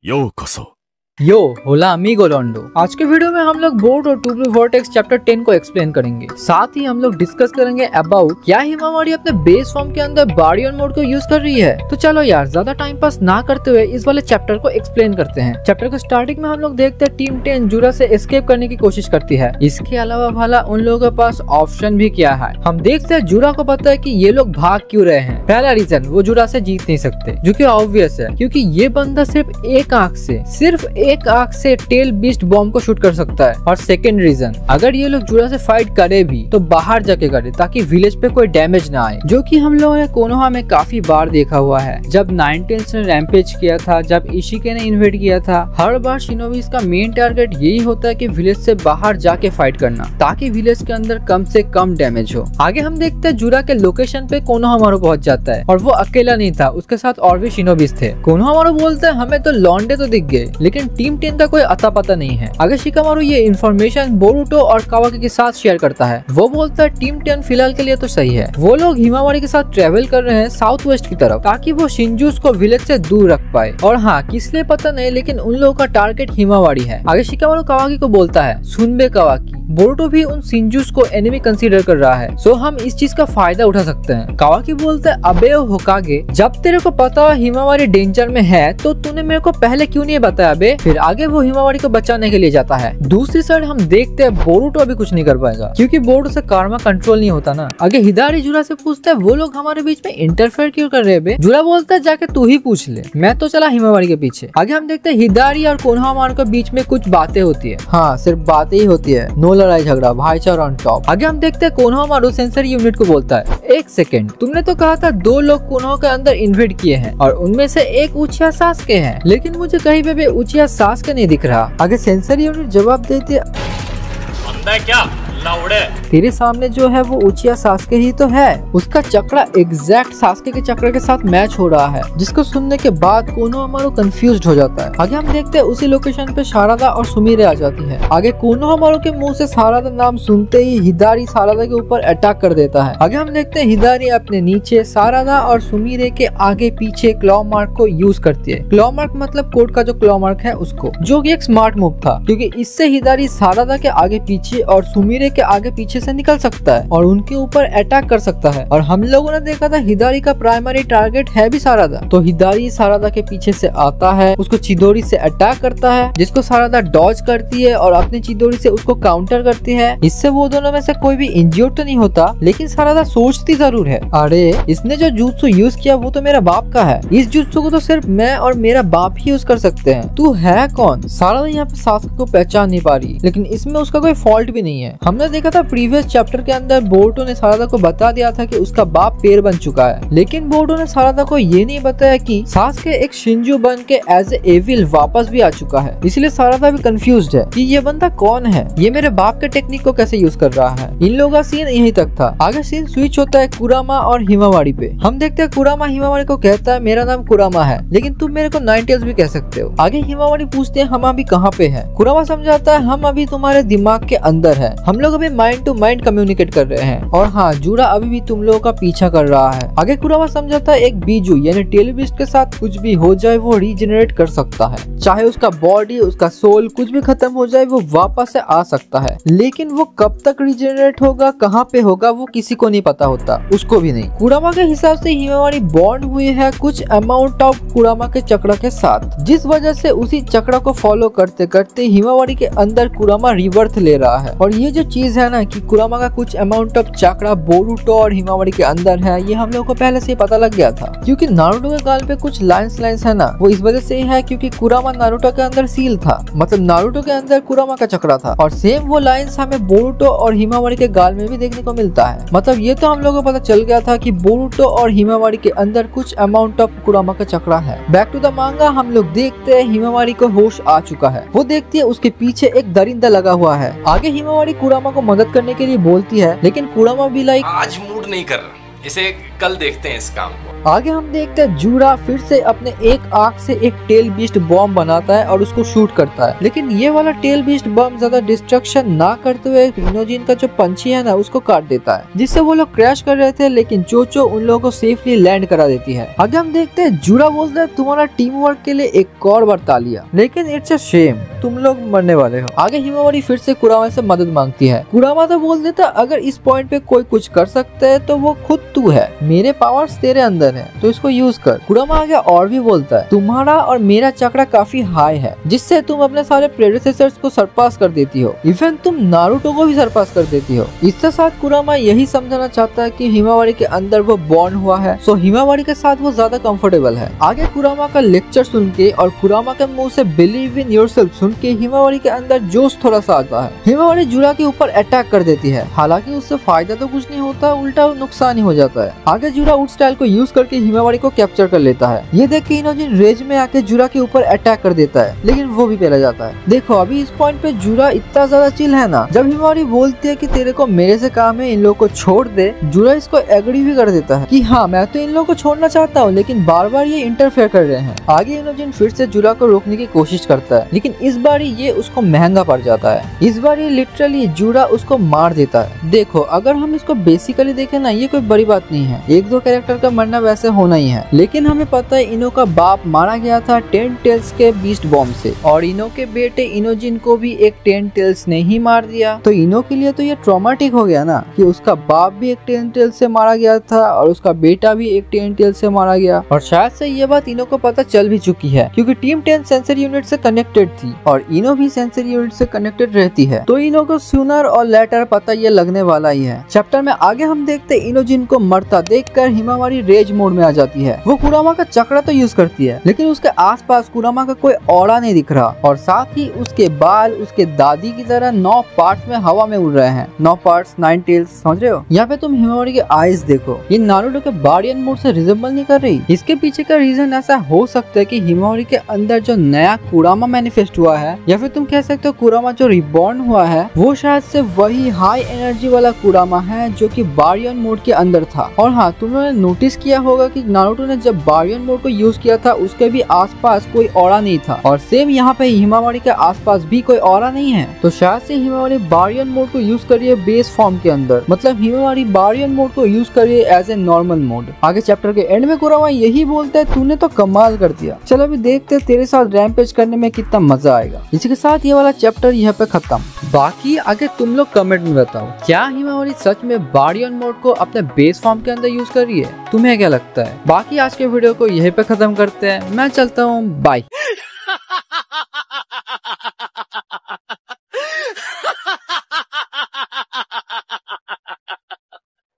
ようこそ यो होला अमीगो लॉन्डो। आज के वीडियो में हम लोग बोर्ड और टू ब्लू वोर्टेक्स चैप्टर 10 को एक्सप्लेन करेंगे। साथ ही हम लोग डिस्कस करेंगे अबाउट क्या हिमावारी अपने बेस फॉर्म के अंदर बारियन मोड को यूज कर रही है। तो चलो यार ज्यादा टाइम पास ना करते हुए इस वाले चैप्टर को एक्सप्लेन करते हैं। चैप्टर को स्टार्टिंग में हम लोग देखते हैं टीम 10 जुरा से एस्केप करने की कोशिश करती है। इसके अलावा भला उन लोगों के पास ऑप्शन भी क्या है। हम देखते हैं जुरा को पता है कि ये लोग भाग क्यों रहे हैं। पहला रीजन, वो जुरा से जीत नहीं सकते, जो कि ऑब्वियस है क्योंकि ये बंदा सिर्फ एक आंख से टेल बीस्ट बॉम्ब को शूट कर सकता है। और सेकंड रीजन, अगर ये लोग जुरा से फाइट करे भी तो बाहर जाके करे ताकि विलेज पे कोई डैमेज ना आए, जो कि हम लोगों ने कोनोहा में काफी बार देखा हुआ है। जब नाइनटेल्स ने रैम्पेज किया था, जब इशिके ने इन्वेड किया था, हर बार शिनोबीज का मेन टारगेट यही होता है कि विलेज से बाहर जाके फाइट करना ताकि विलेज के अंदर कम से कम डैमेज हो। आगे हम देखते हैं जुरा के लोकेशन पे कोनोहामारू पहुंच जाता है और वो अकेला नहीं था, उसके साथ और भी शिनोबीज थे। कोनोहामारू बोलते हैं हमें तो लॉन्डे तो दिख गए लेकिन टीम 10 का कोई अता पता नहीं है। आगे शिकामारू ये इन्फॉर्मेशन बोरुटो और कावाकी के साथ शेयर करता है। वो बोलता है टीम 10 फिलहाल के लिए तो सही है। वो लोग हिमावारी के साथ ट्रेवल कर रहे हैं साउथ वेस्ट की तरफ ताकि वो शिंजूस को विलेज से दूर रख पाए। और हाँ, किस लिए पता नहीं लेकिन उन लोगों का टारगेट हिमावारी है। आगे शिकामारू कावाकी को बोलता है सुनबे कावाकी, बोरुटो भी उन शिंजूस को एनिमी कंसीडर कर रहा है, सो हम इस चीज का फायदा उठा सकते हैं। कावाकी बोलते है अबे ओ होकागे, जब तेरे को पता हिमावारी डेंजर में है तो तूने मेरे को पहले क्यों नहीं बताया बे। फिर आगे वो हिमावारी को बचाने के लिए जाता है। दूसरी साइड हम देखते हैं बोरुटो अभी कुछ नहीं कर पाएगा क्योंकि बोरुटो से कार्मा कंट्रोल नहीं होता ना। आगे हिदारी जुरा से पूछता है वो लोग हमारे बीच में इंटरफेयर क्यों कर रहे हैं बे। जुरा बोलता है जाके तू ही पूछ ले, मैं तो चला हिमावारी के पीछे। आगे हम देखते हैं हिदारी और कोनोहामारू के बीच में कुछ बातें होती है। हाँ, सिर्फ बातें ही होती है, नो लड़ाई झगड़ा, भाईचारा ऑन टॉप। आगे हम देखते हैं कोनोहामारू सेंसर यूनिट को बोलता है एक सेकंड, तुमने तो कहा था 2 लोग कोनोहा के अंदर इन्वेड किए हैं और उनमें से एक उचिया सासके हैं, लेकिन मुझे कहीं पे भी उचिया सासके नहीं दिख रहा। आगे सेंसर यूनिट जवाब देती है क्या लाउड़े, तेरे सामने जो है वो उचिया सासके ही तो है। उसका चक्रा एग्जैक्ट सासके के चक्र के साथ मैच हो रहा है, जिसको सुनने के बाद कोनोहामारू कंफ्यूज्ड हो जाता है। आगे हम देखते हैं उसी लोकेशन पे शारदा और सुमिरे आ जाती है। आगे कोनोहामारू के मुंह से शारदा नाम सुनते ही हिदारी शारदा के ऊपर अटैक कर देता है। आगे हम देखते हैं हिदारी अपने नीचे शारदा और सुमिरे के आगे पीछे क्लॉ मार्क को यूज करती है। क्लॉ मार्क मतलब कोड का जो क्लॉ मार्क है उसको, जो कि एक स्मार्ट मूव था क्योंकि इससे हिदारी शारदा के आगे पीछे और सुमिरे के आगे पीछे से निकल सकता है और उनके ऊपर अटैक कर सकता है। और हम लोगों ने देखा था हिदारी का प्राइमरी टारगेट है भी शारदा, तो हिदारी शारदा के पीछे से आता है, उसको चिदोरी से अटैक करता है, जिसको शारदा डॉज करती है और अपनी चिदोरी से उसको काउंटर करती है। इससे वो दोनों में से कोई भी इंज्योर्ड तो नहीं होता, लेकिन शारदा सोचती जरूर है अरे इसने जो जुत्सु यूज किया वो तो मेरा बाप का है, इस जुत्सु को तो सिर्फ मैं और मेरा बाप ही यूज कर सकते हैं, तू है कौन। शारदा यहाँ पे सासके को पहचान नहीं पा रही, लेकिन इसमें उसका कोई फॉल्ट भी नहीं है। हमने देखा था प्रीवियस चैप्टर के अंदर बोरुटो ने शारदा को बता दिया था कि उसका बाप पेड़ बन चुका है, लेकिन बोरुटो ने शारदा को ये नहीं बताया कि सासके एक शिंजू बन के एज ए एविल वापस भी आ चुका है। इसलिए शारदा भी कंफ्यूज्ड है कि ये बंदा कौन है, ये मेरे बाप के टेक्निक को कैसे यूज कर रहा है। इन लोगों का सीन यही तक था। आगे सीन स्विच होता है कुरामा और हिमावारी पे। हम देखते हैं कुरामा हिमावारी को कहता है मेरा नाम कुरामा है, लेकिन तुम मेरे को नाइनटेल्स भी कह सकते हो। आगे हिमावारी पूछते हैं हम अभी कहाँ पे है। कुरामा समझाता है हम अभी तुम्हारे दिमाग के अंदर है, हम लोग अभी माइंड टू माइंड कम्युनिकेट कर रहे हैं और हाँ, जुरा अभी भी तुम लोगों का पीछा कर रहा है। आगे कुरामा समझाता है एक बीजू यानी टेलबिस्ट के साथ कुछ भी हो जाए वो रीजनरेट कर सकता है, चाहे उसका बॉडी उसका सोल कुछ भी खत्म हो जाए वो वापस से आ सकता है, लेकिन वो कब तक रीजनरेट होगा कहाँ पे होगा वो किसी को नहीं पता होता, उसको भी नहीं। कुरामा के हिसाब से हिमावारी बॉन्ड हुई है कुछ अमाउंट ऑफ कुरामा के चक्र के साथ, जिस वजह से उसी चक्र को फॉलो करते करते हिमावारी के अंदर कुरामा रिवर्थ ले रहा है। और ये जो चीज है ना कि कुरामा का कुछ अमाउंट ऑफ चक्रा बोरुटो और हिमावारी के अंदर है, ये हम लोगों को पहले से ही पता लग गया था क्योंकि नारुतो के गाल पे कुछ लाइंस है ना, वो इस वजह से ही है क्योंकि कुरामा नारुतो के अंदर सील था, मतलब नारुतो के अंदर कुरामा का चक्रा था और सेम वो लाइंस हमें बोरुटो और हिमावारी के गाल में भी देखने को मिलता है। मतलब ये तो हम लोगों को पता चल गया था कि बोरुटो और हिमावारी के अंदर कुछ अमाउंट ऑफ कुरामा का चक्रा है। बैक टू द मांगा हम लोग देखते हैं हिमावारी को होश आ चुका है। वो देखती है उसके पीछे एक दरिंदा लगा हुआ है। आगे हिमावारी कुरामा को मदद करने के लिए बोलती है, लेकिन कुरामा भी लाइक आज मूड नहीं कर रहा, इसे कल देखते हैं इस काम को। आगे हम देखते हैं जूरा फिर से अपने एक आंख से एक टेल बीस्ट बॉम्ब बनाता है और उसको शूट करता है, लेकिन ये वाला टेल बीस्ट बम ज्यादा डिस्ट्रक्शन ना करते हुए इनोजिन का जो पंछी है ना उसको काट देता है, जिससे वो लोग क्रैश कर रहे थे, लेकिन चोचो उन लोगों को सेफली लैंड करा देती है। आगे हम देखते हैं जूरा बोलता है तुम्हारा टीम वर्क के लिए एक और बार तालियां, लेकिन इट्स अ शेम तुम लोग मरने वाले हो। आगे हिमावारी फिर से कुरामा से मदद मांगती है। कुरामा तो बोल देता अगर इस पॉइंट पे कोई कुछ कर सकता है तो वो खुद तू है, मेरे पावर्स तेरे अंदर है तो इसको यूज कर। कुरामा आगे और भी बोलता है तुम्हारा और मेरा चक्रा काफी हाई है, जिससे तुम अपने सारे प्रेडिसेसर्स को सरपास कर देती हो, इवन तुम नारुतो को भी सरपास कर देती हो। इसके साथ कुरामा यही समझाना चाहता है कि हिमावारी के अंदर वो बॉर्न हुआ है, सो हिमावारी के साथ वो ज्यादा कंफर्टेबल है। आगे कुरामा का लेक्चर सुन के और कुरामा के मुंह से बिलीव इन योरसेल्फ सुन के हिमावारी के अंदर जोश थोड़ा सा आता है। हिमावारी जूरा के ऊपर अटैक कर देती है, हालांकि उससे फायदा तो कुछ नहीं होता, उल्टा नुकसान ही हो जाता है। आगे जूरा उड स्टाइल को यूज करके हिमावारी को कैप्चर कर लेता है। ये देख के इनोजिन रेज में आके जूरा के ऊपर अटैक कर देता है, लेकिन वो भी पहले जाता है। देखो अभी इस पॉइंट पे जूरा इतना ज्यादा चिल है ना, जब हिमावारी बोलती है कि तेरे को मेरे से काम है, इन लोगों को छोड़ दे, जूरा इसको एग्री भी कर देता है कि हाँ मैं तो इन लोगों को छोड़ना चाहता हूँ, लेकिन बार बार ये इंटरफेयर कर रहे हैं। आगे इनोजिन फिर से जूरा को रोकने की कोशिश करता है, लेकिन इस बार ये उसको महंगा पड़ जाता है। इस बार ये लिटरली जूरा उसको मार देता है। देखो अगर हम इसको बेसिकली देखें ना, ये कोई बड़ी बात नहीं है, एक दो कैरेक्टर का मरना वैसे होना ही है, लेकिन हमें पता है इनो का बाप मारा गया था 10 टेल्स के बीस्ट बॉम्ब से, और इनो के बेटे इनोजिन को भी एक 10 टेल्स ने ही मार दिया। तो इनो के लिए तो ये ट्रॉमेटिक हो गया ना कि उसका बाप भी एक 10 टेल्स से मारा गया था और उसका बेटा भी एक 10 टेल्स से मारा गया। और शायद से ये बात इनो को पता चल भी चुकी है, क्योंकि टीम 10 सेंसर यूनिट से कनेक्टेड थी और इनो भी सेंसर यूनिट से कनेक्टेड रहती है, तो इनो को सूनर और लेटर पता ये लगने वाला ही है। चैप्टर में आगे हम देखते इनोजिन को मरता देखकर हिमावारी रेज मोड में आ जाती है। वो कुरामा का चक्रा तो यूज करती है, लेकिन उसके आसपास कुरामा का कोई ऑरा नहीं दिख रहा, और साथ ही उसके बाल उसके दादी की तरह 9 पार्ट्स में हवा में उड़ रहे हैं। 9 पार्ट्स 9 टेल्स, समझ रहे हो? यहाँ पे तुम हिमावारी के आईज देखो, ये नारुतो के बार्डियन मोड से रिजेंबल नहीं कर रही। इसके पीछे का रीजन ऐसा हो सकता है कि हिमावारी के अंदर जो नया कुरामा मैनिफेस्ट हुआ है, या फिर तुम कह सकते हो कुरामा जो रिबॉर्न हुआ है, वो शायद से वही हाई एनर्जी वाला कुरामा है जो कि बार्डियन मोड के अंदर था। और हाँ, तुमने नोटिस किया होगा कि नारुतो ने जब बार्डियन मोड को यूज किया था उसके भी आसपास कोई ऑरा नहीं था, और सेम यहाँ पे हिमावारी के आसपास भी कोई ऑरा नहीं है। तो शायद से हिमावारी बार्डियन मोड को यूज करिए बेस फॉर्म के अंदर, मतलब हिमावारी बार्डियन मोड को यूज करिए एज ए नॉर्मल मोड। आगे चैप्टर के एंड में कुरामा यही बोलता है तूने तो कमाल कर दिया, चलो अभी देखते हैं तेरे साथ रैम्पेज करने में कितना मजा आएगा। इसी के साथ ये वाला चैप्टर यहाँ पे खत्म। बाकी आगे तुम लोग कमेंट में बताओ, क्या हिमावारी सच में बार्डियन मोड को अपने बेस फॉर्म के अंदर यूज कर रही है? तुम्हें क्या लगता है? बाकी आज के वीडियो को यहीं पे खत्म करते हैं, मैं चलता हूँ, बाय।